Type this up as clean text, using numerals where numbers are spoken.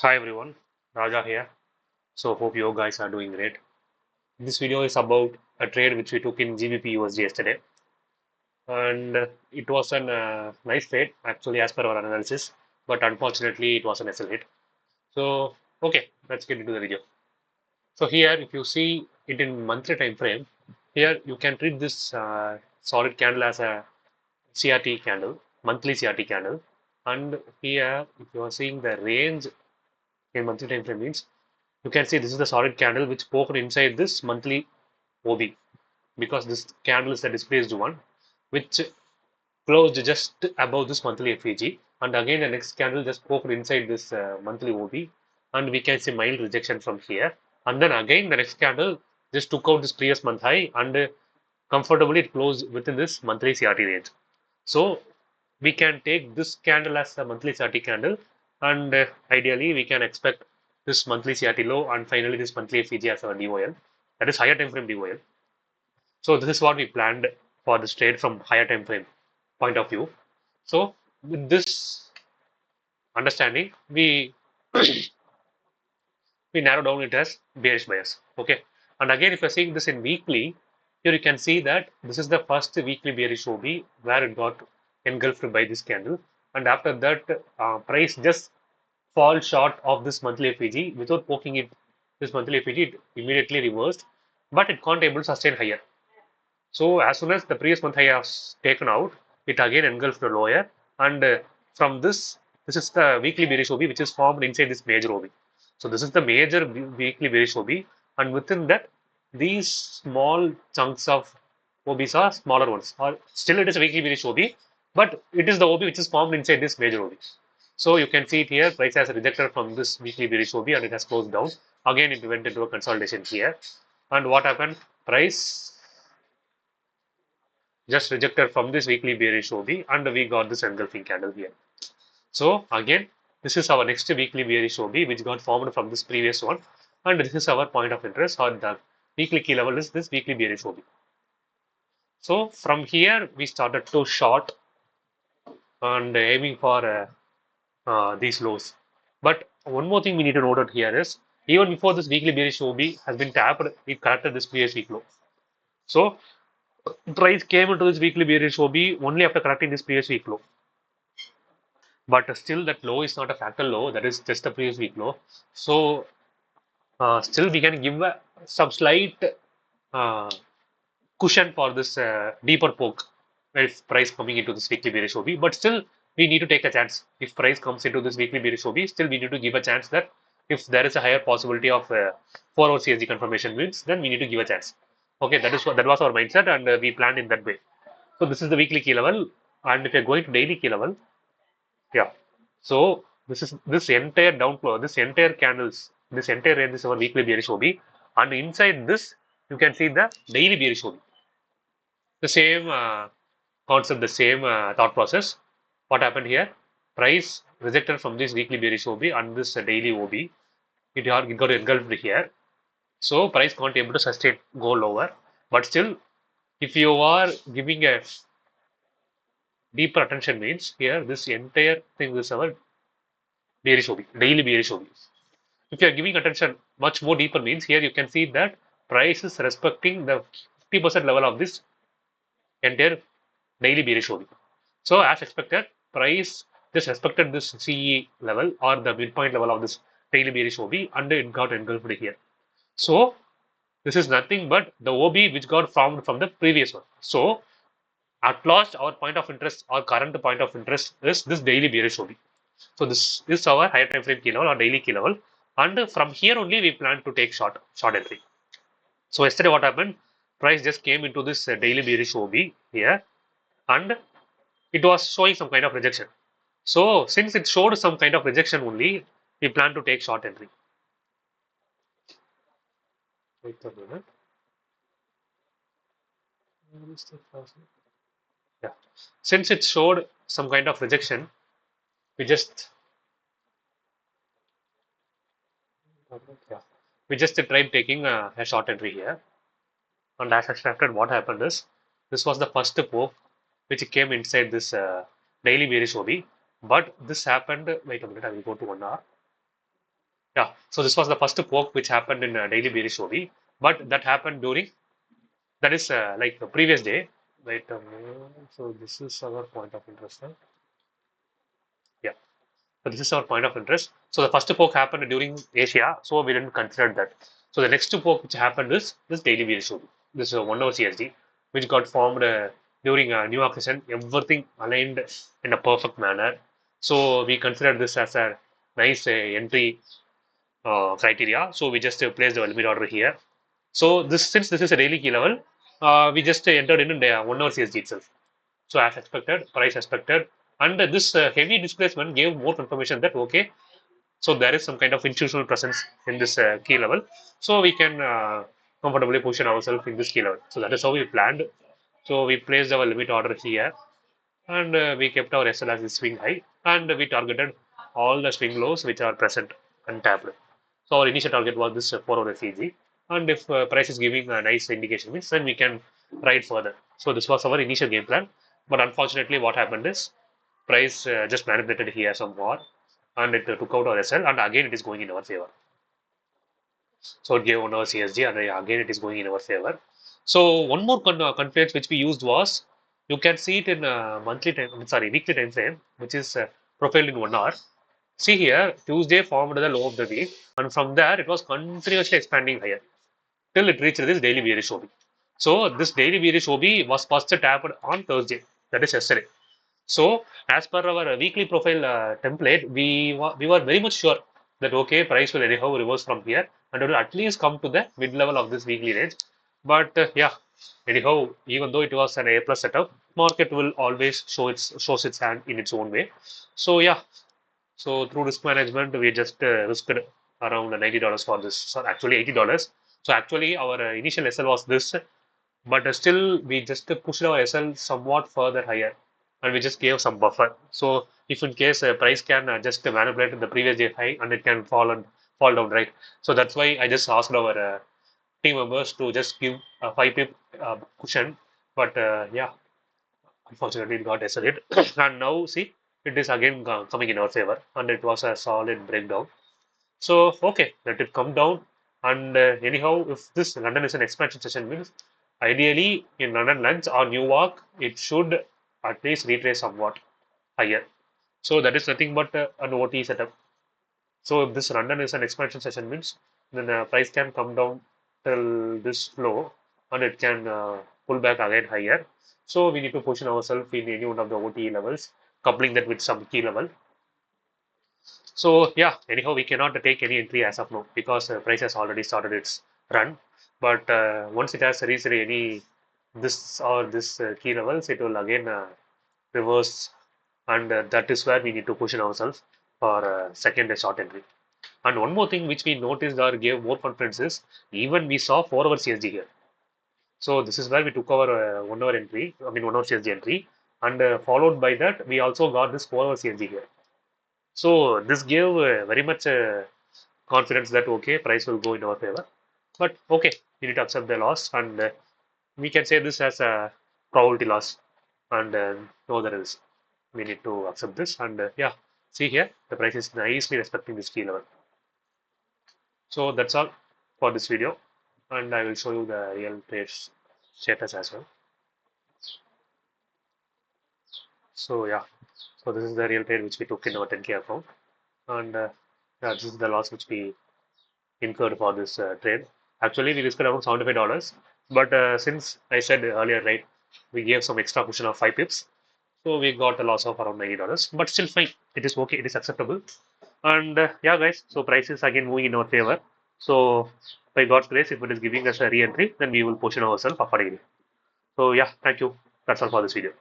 Hi everyone, Raja here. So hope you guys are doing great. This video is about a trade which we took in Gbpusd yesterday, and it was a nice trade actually as per our analysis, but unfortunately it was an SL hit. So okay, let's get into the video. So here, if you see it in monthly time frame, here you can treat this solid candle as a CRT candle, monthly CRT candle, and here if you are seeing the range in monthly time frame means you can see this is the solid candle which poked inside this monthly OB because this candle is the displaced one which closed just above this monthly FEG, and again the next candle just poked inside this monthly OB, and we can see mild rejection from here, and then again the next candle just took out this previous month high and comfortably it closed within this monthly CRT range. So we can take this candle as a monthly CRT candle, and ideally we can expect this monthly CRT low and finally this monthly FEG as our DOL, that is higher time frame DOL. So this is what we planned for this trade from higher time frame point of view. So with this understanding, we narrow down it as bearish bias. Okay, and again if you're seeing this in weekly, here you can see that this is the first weekly bearish OB where it got engulfed by this candle, and after that price just fall short of this monthly FEG without poking it. This monthly FEG it immediately reversed, but it can't able to sustain higher. So as soon as the previous month high was taken out, it again engulfed the lower, and from this is the weekly bearish OB which is formed inside this major OB. So this is the major weekly bearish OB, and within that, these small chunks of OBs are smaller ones. Or still, it is a weekly bearish OB, but it is the OB which is formed inside this major OB. So you can see it here, price has rejected from this weekly bearish OB and it has closed down. Again, it went into a consolidation here. And what happened? Price just rejected from this weekly bearish OB and we got this engulfing candle here. So again, this is our next weekly bearish OB which got formed from this previous one, and this is our point of interest, or the weekly key level is this weekly bearish OB. So from here we started to short and aiming for these lows. But one more thing we need to note out here is even before this weekly bearish OB has been tapped, it corrected this previous week low. So price came into this weekly bearish OB only after correcting this previous week low. But still that low is not a factor low, that is just a previous week low. So still we can give some slight uh, cushion for this deeper poke if price coming into this weekly bearish OB, but still we need to take a chance. If price comes into this weekly bearish OB, still we need to give a chance that if there is a higher possibility of 4-hour CSG confirmation wins, then we need to give a chance. Okay, that was our mindset, and we planned in that way. So this is the weekly key level, and if you're going to daily key level, yeah. So this is this entire downflow, this entire candles, this entire range is our weekly bearish OB, and inside this you can see the daily bearish OB. The same concept, the same thought process. What happened here? Price rejected from this weekly bearish OB and this daily OB. It got engulfed here. So price can't able to sustain, go lower. But still, if you are giving a deeper attention means here this entire thing is our bearish OB, daily bearish OB. If you are giving attention much more deeper means here you can see that price is respecting the 50% level of this entire daily bearish OB. So as expected, price just respected this CE level or the midpoint level of this daily bearish OB and it got engulfed here. So this is nothing but the OB which got formed from the previous one. So at last our point of interest, our current point of interest is this daily bearish OB. So this is our higher time frame key level or daily key level, and from here only we plan to take short entry. So yesterday what happened? Price just came into this daily bearish OB here, and it was showing some kind of rejection. So since it showed some kind of rejection only, we plan to take short entry. Wait a minute. Yeah. Since it showed some kind of rejection, we just yeah, we just tried taking a short entry here. And as expected, what happened is this was the first poke which came inside this daily bearish OB. But this happened. Wait a minute, I will go to 1 hour. Yeah, so this was the first poke which happened in daily bearish OB, but that happened during, that is like the previous day. Wait a minute. So this is our point of interest. Huh? Yeah. So this is our point of interest. So the first poke happened during Asia, so we didn't consider that. So the next poke which happened is this daily bearish OB. This is a 1 hour CSD, which got formed during New York session. Everything aligned in a perfect manner. So we consider this as a nice entry criteria. So we just placed the limit order here. So this, since this is a daily key level, we just entered in the 1 hour CSG itself. So as expected, price expected, and this heavy displacement gave more confirmation that okay, so there is some kind of institutional presence in this key level. So we can comfortably position ourselves in this key level. So that is how we planned. So we placed our limit order here, and we kept our SL as the swing high, and we targeted all the swing lows which are present untapped. So our initial target was this 4 hour FEG, and if price is giving a nice indication, means then we can ride further. So this was our initial game plan, but unfortunately, what happened is price just manipulated here some more, and it took out our SL, and again it is going in our favor. So it gave 1 hour CSG, and again it is going in our favor. So one more confluence which we used was, you can see it in monthly time, sorry, weekly time frame, which is profiled in 1 hour. See here, Tuesday formed the low of the week, and from there it was continuously expanding higher till it reached this daily bearish OB. So this daily bearish OB was first tapped on Thursday, that is yesterday. So as per our weekly profile template, we were very much sure that okay, price will anyhow reverse from here and it will at least come to the mid level of this weekly range. But yeah, anyhow, even though it was an A plus setup, market will always shows its hand in its own way. So yeah, so through risk management, we just risked around $90 for this. So actually $80. So actually our initial SL was this, but still we just pushed our SL somewhat further higher, and we just gave some buffer. So if in case price can just manipulate the previous day high and it can fall down, right? So that's why I just asked our team members to just give a 5 pip cushion. But yeah, unfortunately, it got SL'd. And now, see, it is again coming in our favor, and it was a solid breakdown. So, okay, let it come down. And anyhow, if this London is an expansion session, means ideally in London lunch or Newark, it should at least retrace somewhat higher. So, that is nothing but an OT setup. So, if this London is an expansion session, means then price can come down till this low, and it can pull back again higher. So, we need to position ourselves in any one of the OT levels, coupling that with some key level. So yeah, anyhow, we cannot take any entry as of now because price has already started its run. But once it has reached any this or this key levels, it will again reverse, and that is where we need to position ourselves for second short entry. And one more thing which we noticed or gave more confidence is, even we saw 4 hour CSG here. So this is where we took our 1 hour entry, I mean 1 hour CSG entry, and followed by that we also got this 4 hour CSG here. So this gave very much confidence that okay, price will go in our favor. But okay, we need to accept the loss, and we can say this as a probability loss, and no other else. We need to accept this, and yeah, see here, the price is nicely respecting this key level. So that's all for this video, and I will show you the real trade status as well. So yeah, so this is the real trade which we took in our 10K account, and yeah, this is the loss which we incurred for this trade. Actually, we risked around $75, but since I said earlier, right, we gave some extra cushion of 5 pips, so we got a loss of around $90. But still fine, it is okay, it is acceptable. And yeah, guys, so price is again moving in our favor. So by God's grace, if it is giving us a re-entry, then we will position ourselves accordingly. So yeah, thank you. That's all for this video.